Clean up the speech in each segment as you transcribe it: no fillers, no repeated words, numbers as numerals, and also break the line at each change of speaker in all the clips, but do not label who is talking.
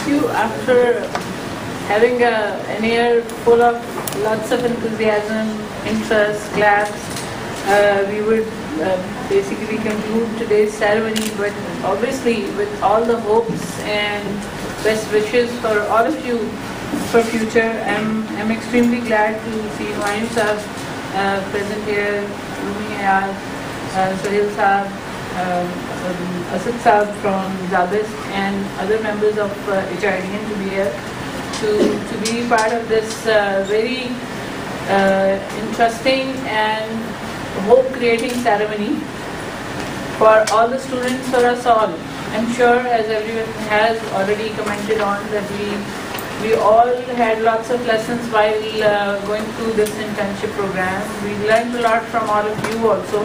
You, after having an year full of lots of enthusiasm, interest, claps, we would basically conclude today's ceremony, but obviously with all the hopes and best wishes for all of you for future. I'm extremely glad to see Humayun Sahab present here, Rumi Ayaz, Sohail Sahab, Asad Sahab from Zabist, and other members of HRDN to be here to be part of this very interesting and hope-creating ceremony for all the students, for us all. I'm sure, as everyone has already commented on, that we all had lots of lessons while going through this internship program. We learned a lot from all of you also,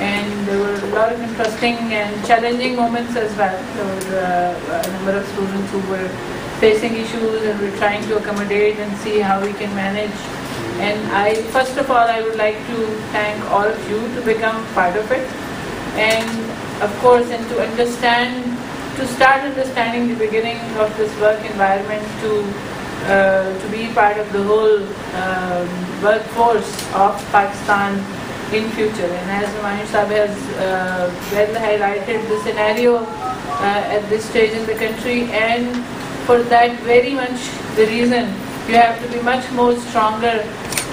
and there were a lot of interesting and challenging moments as well. There were a number of students who were facing issues, and we're trying to accommodate and see how we can manage. And first of all, I would like to thank all of you to become part of it, and of course, and to start understanding the beginning of this work environment, to be part of the whole workforce of Pakistan in future. And as Humayun Sahab has well highlighted the scenario at this stage in the country, and for that very much the reason you have to be much more stronger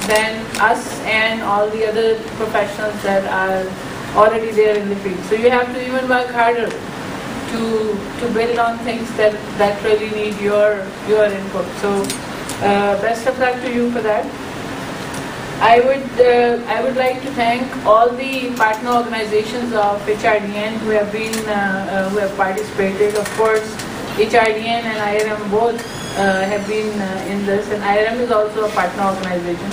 than us and all the other professionals that are already there in the field. So you have to even work harder to build on things that really need your input. So best of luck to you for that. I would like to thank all the partner organizations of HRDN who have participated. Of course, HRDN and IRM both have been in this, and IRM is also a partner organization.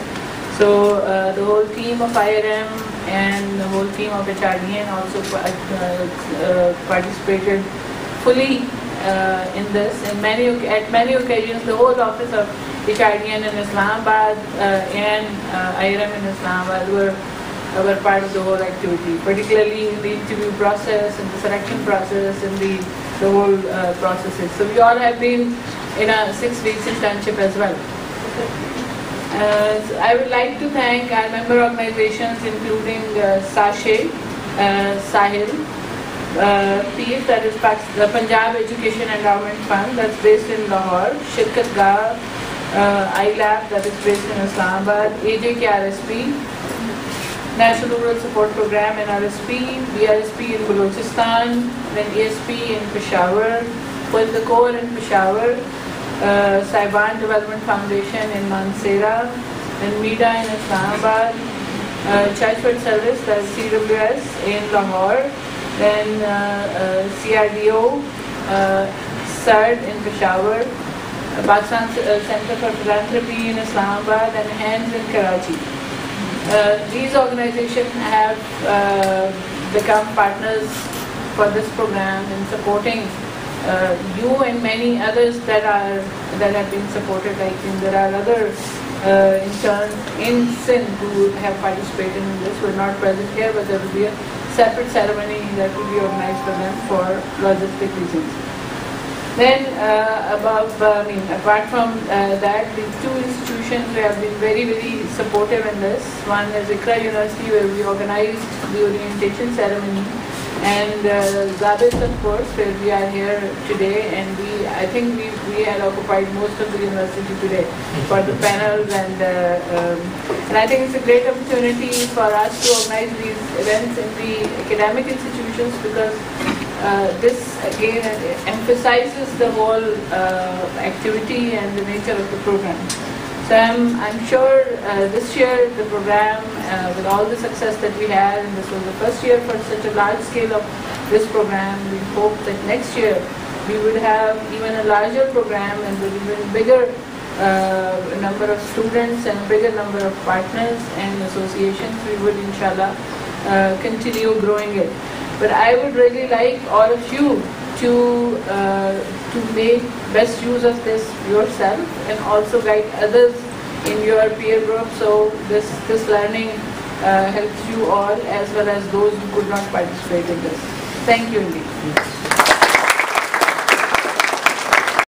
So the whole team of IRM and the whole team of HRDN also participated fully in this. And at many occasions, the whole office of HRDN in Islamabad and IRM in Islamabad were part of the whole activity, particularly in the interview process and the selection process and the whole processes. So we all have been in a 6 weeks internship as well. I would like to thank our member organizations, including SASHE, Sahil, PIF, that is the Punjab Education Endowment Fund, that's based in Lahore, Shirkat Gah, iLab, that is based in Islamabad, AJKRSP, National Rural Support Program NRSP, BRSP in Balochistan, then ESP in Peshawar, the Core in Peshawar, Saiban Development Foundation in Mansehra, and MEDA in Islamabad, Churchward Service, that's CWS in Lahore, then CRDO, SARD in Peshawar, Pakistan Center for Philanthropy in Islamabad, and HANDS in Karachi. These organizations have become partners for this program in supporting you and many others that have been supported. I think there are other interns in Sindh who have participated in this. We're not present here, but there will be a separate ceremony that will be organized for them for logistic reasons. Then apart from that, the two institutions have been very, very supportive in this. One is Iqra University, where we organized the orientation ceremony, and Zabist, of course, where we are here today, and I think we had occupied most of the university today for the panels, and I think it's a great opportunity for us to organize these events in the academic institutions, because this again emphasizes the whole activity and the nature of the program. So I'm sure this year the program, with all the success that we had, and this was the first year for such a large scale of this program, we hope that next year we would have even a larger program and with even bigger number of students and a bigger number of partners and associations. We would inshallah continue growing it. But I would really like all of you to make best use of this yourself, and also guide others in your peer group, so this learning helps you all as well as those who could not participate in this. Thank you indeed.